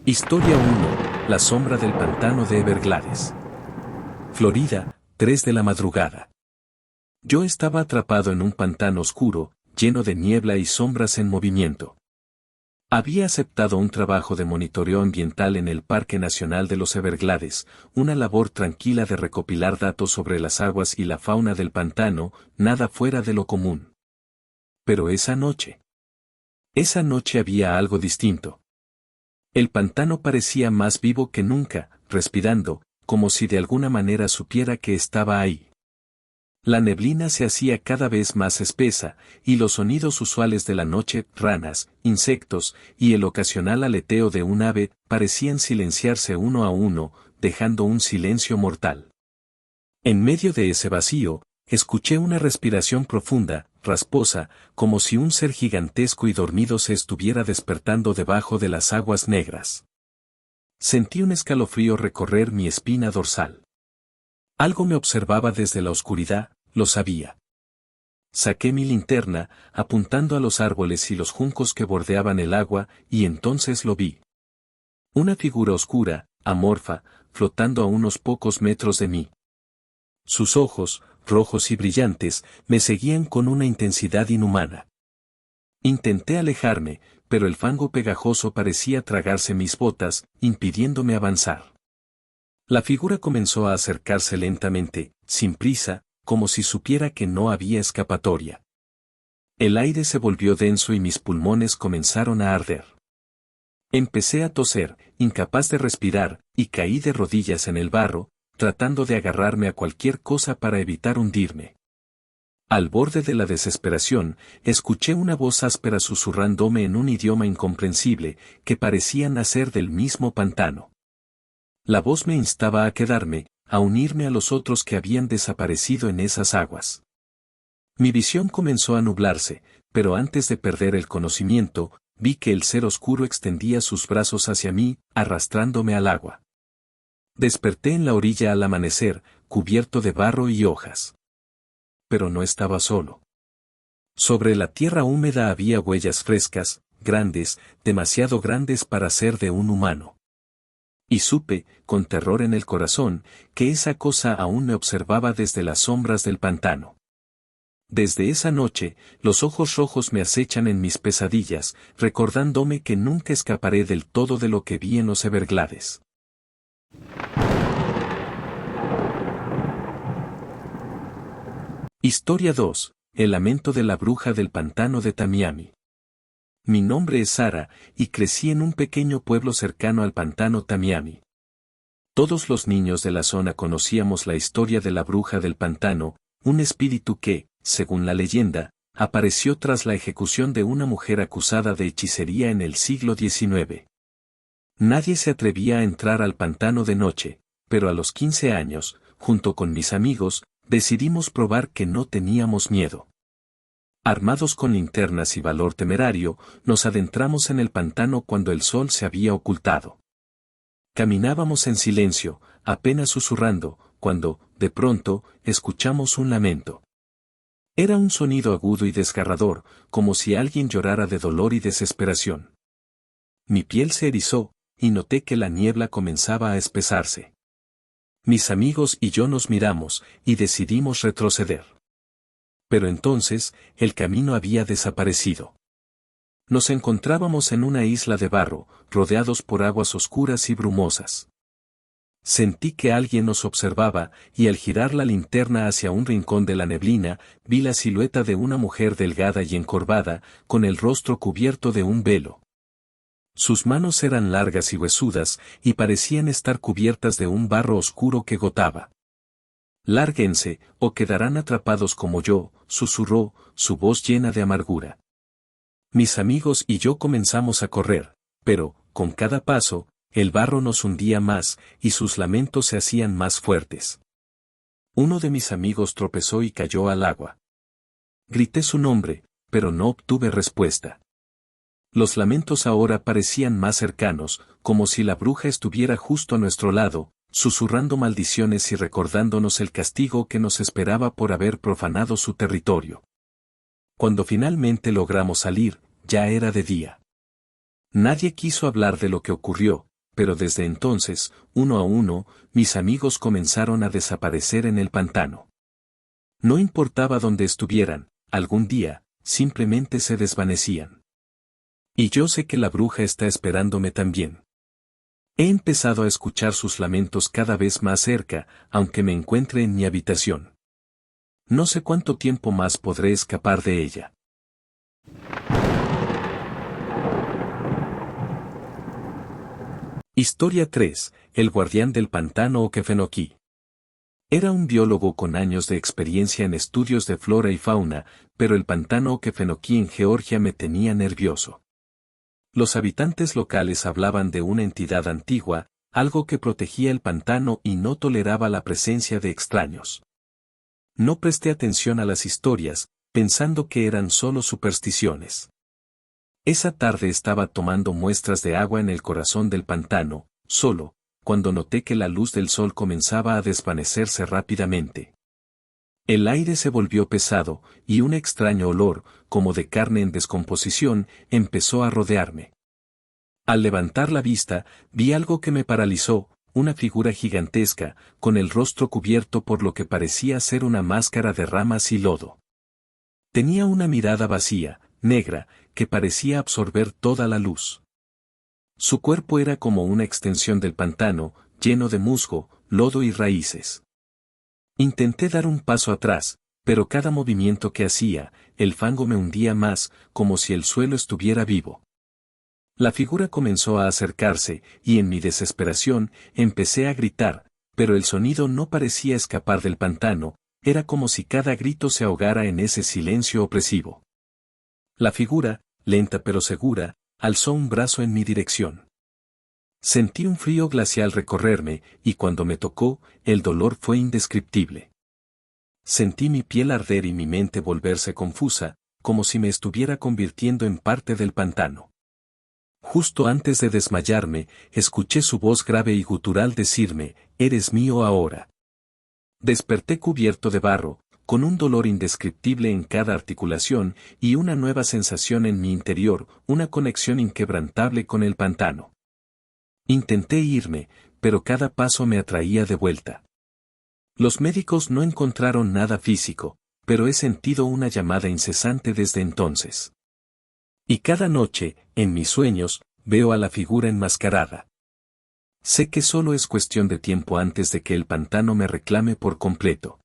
Historia 1. La sombra del pantano de Everglades. Florida, 3 de la madrugada. Yo estaba atrapado en un pantano oscuro, lleno de niebla y sombras en movimiento. Había aceptado un trabajo de monitoreo ambiental en el Parque Nacional de los Everglades, una labor tranquila de recopilar datos sobre las aguas y la fauna del pantano, nada fuera de lo común. Pero esa noche había algo distinto. El pantano parecía más vivo que nunca, respirando, como si de alguna manera supiera que estaba ahí. La neblina se hacía cada vez más espesa, y los sonidos usuales de la noche, ranas, insectos, y el ocasional aleteo de un ave, parecían silenciarse uno a uno, dejando un silencio mortal. En medio de ese vacío, escuché una respiración profunda, rasposa, como si un ser gigantesco y dormido se estuviera despertando debajo de las aguas negras. Sentí un escalofrío recorrer mi espina dorsal. Algo me observaba desde la oscuridad, lo sabía. Saqué mi linterna, apuntando a los árboles y los juncos que bordeaban el agua, y entonces lo vi. Una figura oscura, amorfa, flotando a unos pocos metros de mí. Sus ojos, rojos y brillantes, me seguían con una intensidad inhumana. Intenté alejarme, pero el fango pegajoso parecía tragarse mis botas, impidiéndome avanzar. La figura comenzó a acercarse lentamente, sin prisa, como si supiera que no había escapatoria. El aire se volvió denso y mis pulmones comenzaron a arder. Empecé a toser, incapaz de respirar, y caí de rodillas en el barro, tratando de agarrarme a cualquier cosa para evitar hundirme. Al borde de la desesperación, escuché una voz áspera susurrándome en un idioma incomprensible, que parecía nacer del mismo pantano. La voz me instaba a quedarme, a unirme a los otros que habían desaparecido en esas aguas. Mi visión comenzó a nublarse, pero antes de perder el conocimiento, vi que el ser oscuro extendía sus brazos hacia mí, arrastrándome al agua. Desperté en la orilla al amanecer, cubierto de barro y hojas. Pero no estaba solo. Sobre la tierra húmeda había huellas frescas, grandes, demasiado grandes para ser de un humano. Y supe, con terror en el corazón, que esa cosa aún me observaba desde las sombras del pantano. Desde esa noche, los ojos rojos me acechan en mis pesadillas, recordándome que nunca escaparé del todo de lo que vi en los Everglades. Historia 2. El lamento de la bruja del pantano de Tamiami. Mi nombre es Sara, y crecí en un pequeño pueblo cercano al pantano Tamiami. Todos los niños de la zona conocíamos la historia de la bruja del pantano, un espíritu que, según la leyenda, apareció tras la ejecución de una mujer acusada de hechicería en el siglo XIX. Nadie se atrevía a entrar al pantano de noche, pero a los 15 años, junto con mis amigos, decidimos probar que no teníamos miedo. Armados con linternas y valor temerario, nos adentramos en el pantano cuando el sol se había ocultado. Caminábamos en silencio, apenas susurrando, cuando, de pronto, escuchamos un lamento. Era un sonido agudo y desgarrador, como si alguien llorara de dolor y desesperación. Mi piel se erizó, y noté que la niebla comenzaba a espesarse. Mis amigos y yo nos miramos, y decidimos retroceder. Pero entonces, el camino había desaparecido. Nos encontrábamos en una isla de barro, rodeados por aguas oscuras y brumosas. Sentí que alguien nos observaba, y al girar la linterna hacia un rincón de la neblina, vi la silueta de una mujer delgada y encorvada, con el rostro cubierto de un velo. Sus manos eran largas y huesudas, y parecían estar cubiertas de un barro oscuro que gotaba. «Lárguense, o quedarán atrapados como yo», susurró, su voz llena de amargura. Mis amigos y yo comenzamos a correr, pero, con cada paso, el barro nos hundía más, y sus lamentos se hacían más fuertes. Uno de mis amigos tropezó y cayó al agua. Grité su nombre, pero no obtuve respuesta. Los lamentos ahora parecían más cercanos, como si la bruja estuviera justo a nuestro lado, susurrando maldiciones y recordándonos el castigo que nos esperaba por haber profanado su territorio. Cuando finalmente logramos salir, ya era de día. Nadie quiso hablar de lo que ocurrió, pero desde entonces, uno a uno, mis amigos comenzaron a desaparecer en el pantano. No importaba dónde estuvieran, algún día, simplemente se desvanecían. Y yo sé que la bruja está esperándome también. He empezado a escuchar sus lamentos cada vez más cerca, aunque me encuentre en mi habitación. No sé cuánto tiempo más podré escapar de ella. Historia 3. El guardián del pantano Okefenokee. Era un biólogo con años de experiencia en estudios de flora y fauna, pero el pantano Okefenokee en Georgia me tenía nervioso. Los habitantes locales hablaban de una entidad antigua, algo que protegía el pantano y no toleraba la presencia de extraños. No presté atención a las historias, pensando que eran solo supersticiones. Esa tarde estaba tomando muestras de agua en el corazón del pantano, solo, cuando noté que la luz del sol comenzaba a desvanecerse rápidamente. El aire se volvió pesado, y un extraño olor, como de carne en descomposición, empezó a rodearme. Al levantar la vista, vi algo que me paralizó, una figura gigantesca, con el rostro cubierto por lo que parecía ser una máscara de ramas y lodo. Tenía una mirada vacía, negra, que parecía absorber toda la luz. Su cuerpo era como una extensión del pantano, lleno de musgo, lodo y raíces. Intenté dar un paso atrás, pero cada movimiento que hacía, el fango me hundía más, como si el suelo estuviera vivo. La figura comenzó a acercarse, y en mi desesperación, empecé a gritar, pero el sonido no parecía escapar del pantano, era como si cada grito se ahogara en ese silencio opresivo. La figura, lenta pero segura, alzó un brazo en mi dirección. Sentí un frío glacial recorrerme, y cuando me tocó, el dolor fue indescriptible. Sentí mi piel arder y mi mente volverse confusa, como si me estuviera convirtiendo en parte del pantano. Justo antes de desmayarme, escuché su voz grave y gutural decirme, «Eres mío ahora». Desperté cubierto de barro, con un dolor indescriptible en cada articulación y una nueva sensación en mi interior, una conexión inquebrantable con el pantano. Intenté irme, pero cada paso me atraía de vuelta. Los médicos no encontraron nada físico, pero he sentido una llamada incesante desde entonces. Y cada noche, en mis sueños, veo a la figura enmascarada. Sé que solo es cuestión de tiempo antes de que el pantano me reclame por completo.